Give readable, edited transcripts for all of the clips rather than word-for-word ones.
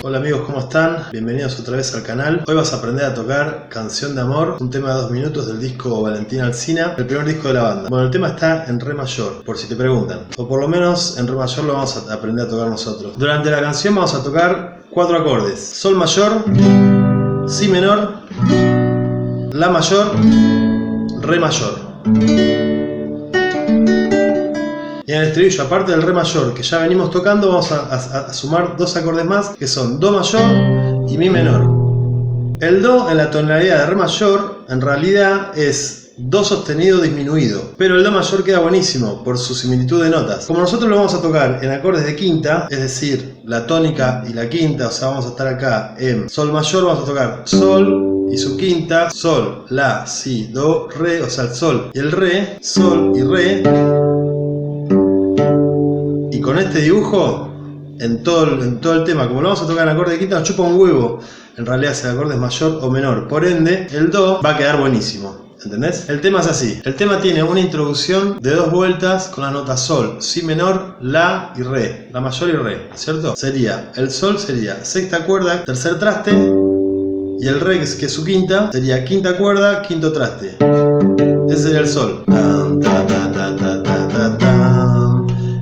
Hola amigos, ¿cómo están? Bienvenidos otra vez al canal. Hoy vas a aprender a tocar Canción de Amor, un tema de 2 minutos del disco Valentín Alsina, el primer disco de la banda. Bueno, el tema está en re mayor, por si te preguntan, o por lo menos en re mayor lo vamos a aprender a tocar nosotros. Durante la canción vamos a tocar 4 acordes: Sol mayor, Si menor, La mayor, Re mayor. Y en el estribillo, aparte del Re mayor que ya venimos tocando, vamos a sumar 2 acordes más, que son Do mayor y Mi menor. El Do en la tonalidad de Re mayor en realidad es Do sostenido disminuido, pero el Do mayor queda buenísimo por su similitud de notas. Como nosotros lo vamos a tocar en acordes de quinta, es decir, la tónica y la quinta, o sea, vamos a estar acá en Sol mayor, vamos a tocar Sol y su quinta, Sol, La, Si, Do, Re, o sea, el Sol y el Re, Sol y Re. Y con este dibujo, en todo el tema, como lo vamos a tocar en acorde de quinta, nos chupa un huevo en realidad si el acorde es mayor o menor. Por ende, el Do va a quedar buenísimo. ¿Entendés? El tema es así. El tema tiene una introducción de 2 vueltas con las notas Sol, Si menor, La y Re. La mayor y Re, ¿cierto? Sería, el Sol sería sexta cuerda, tercer traste, y el Re, que es su quinta, sería quinta cuerda, quinto traste. Ese sería el Sol.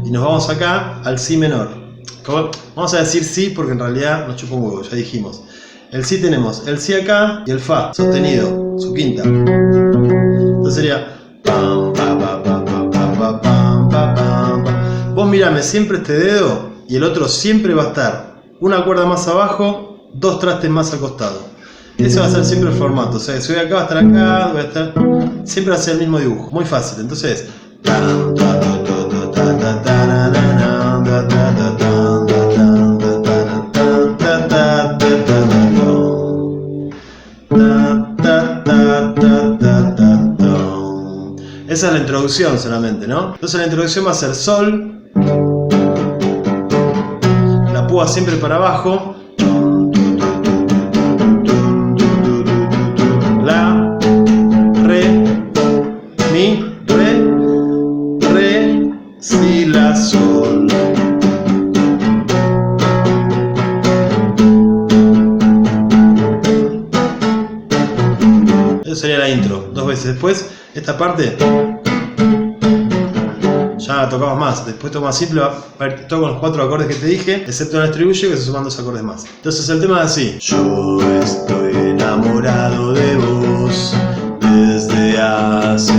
Y nos vamos acá al Si menor. Vamos a decir Si porque en realidad nos chupa un huevo, ya dijimos. El Si tenemos el Si acá y el Fa sostenido, su quinta. Entonces sería vos mirame siempre este dedo y el otro siempre va a estar una cuerda más abajo, 2 trastes más al costado. Ese va a ser siempre el formato. O sea, si voy acá va a estar acá, voy a estar. Siempre va a ser el mismo dibujo. Muy fácil. Entonces esa es la introducción solamente, ¿no? Entonces la introducción va a ser Sol, la púa siempre para abajo, La, Re, Mi, Re, Si, La, Sol. Eso sería la intro, 2 veces. Después, esta parte ya la tocamos más. Después toco más simple, toco los 4 acordes que te dije, excepto en el estribillo que se suman 2 acordes más. Entonces el tema es así: yo estoy enamorado de vos desde hace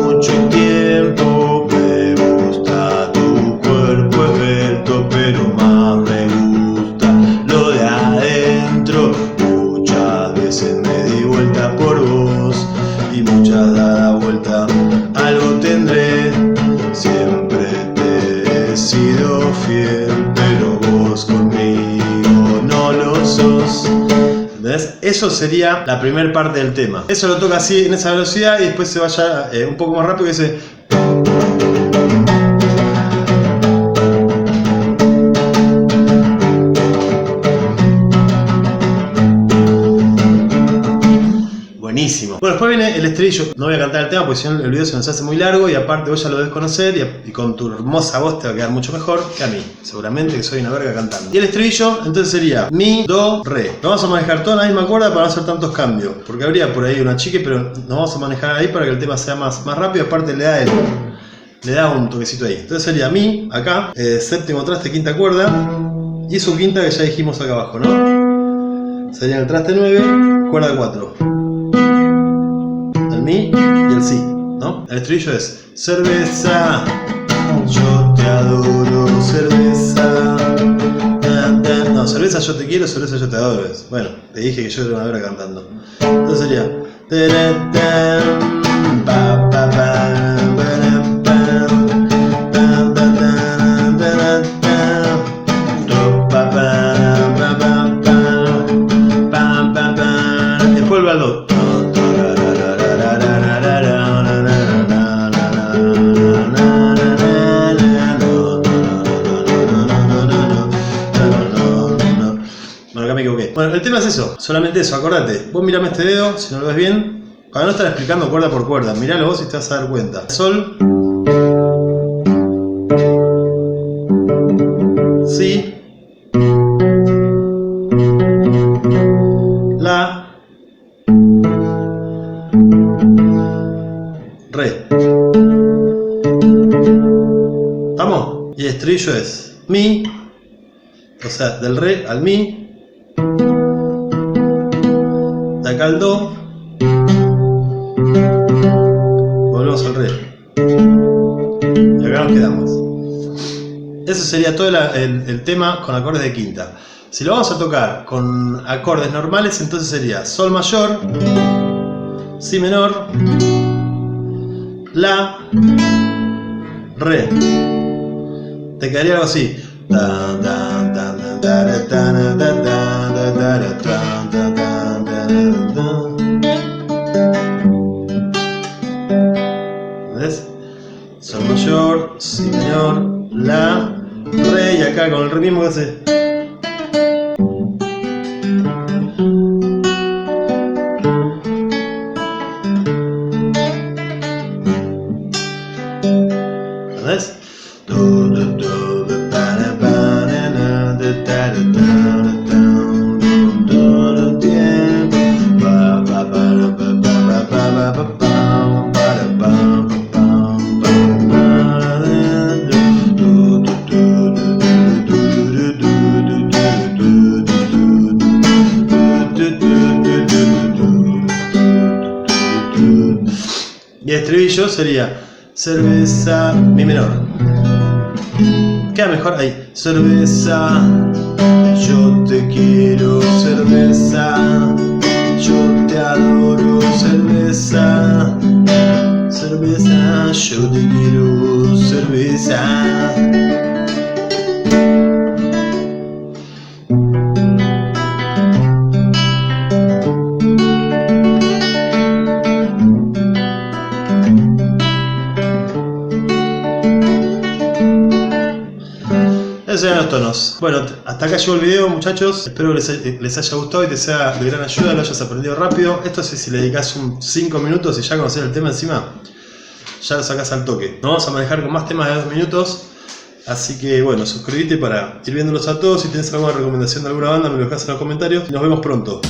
mucho tiempo. Me gusta tu cuerpo esbelto, pero más me gusta lo de adentro. Muchas veces me di vuelta por vos y muchas dada vuelta algo tendré. Siempre te he sido fiel, pero vos conmigo no lo sos. ¿Entendés? Eso sería la primera parte del tema. Eso lo toca así en esa velocidad y después se vaya un poco más rápido y dice. Buenísimo. Bueno, después viene el estribillo. No voy a cantar el tema porque si no el video se nos hace muy largo y aparte vos ya lo debes conocer y con tu hermosa voz te va a quedar mucho mejor que a mí. Seguramente que soy una verga cantando. Y el estribillo entonces sería Mi, Do, Re. Lo vamos a manejar toda la misma cuerda para no hacer tantos cambios. Porque habría por ahí una chique, pero nos vamos a manejar ahí para que el tema sea más rápido. Aparte le da un toquecito ahí. Entonces sería Mi, acá, séptimo traste, quinta cuerda. Y su quinta que ya dijimos acá abajo, ¿no? Sería el traste 9, cuerda 4. Mi y el Si, ¿no? El estribillo es cerveza, yo te adoro, cerveza. No, cerveza yo te quiero, cerveza yo te adoro. Bueno, te dije que yo era una hora cantando. Entonces sería. Después vuelve al Do. Bueno, el tema es eso, solamente eso, acordate. Vos mirame este dedo, si no lo ves bien, para no estar explicando cuerda por cuerda, miralo vos y te vas a dar cuenta. Sol, Si, re. ¿Vamos? Y el estribillo es mi, o sea, del re al mi, de acá al do, volvemos al re. Y acá nos quedamos. Eso sería todo el tema con acordes de quinta. Si lo vamos a tocar con acordes normales, entonces sería sol mayor, si menor, la, re. Te quedaría algo así. ¿Ves? Sol mayor, si menor, la, re, y acá con el re mismo que hace. ¿Ves? Y el estribillo sería cerveza, mi menor. Queda mejor ahí. Cerveza, yo te quiero, cerveza, yo te adoro, cerveza, cerveza, yo te quiero, cerveza. Esos eran los tonos. Bueno, hasta acá llegó el video, muchachos. Espero que les haya gustado y te sea de gran ayuda, lo hayas aprendido rápido. Esto es si le dedicas 5 minutos y ya conoces el tema encima, ya lo sacas al toque. Nos vamos a manejar con más temas de 2 minutos. Así que bueno, suscríbete para ir viéndolos a todos. Si tienes alguna recomendación de alguna banda, me lo dejas en los comentarios. Y nos vemos pronto.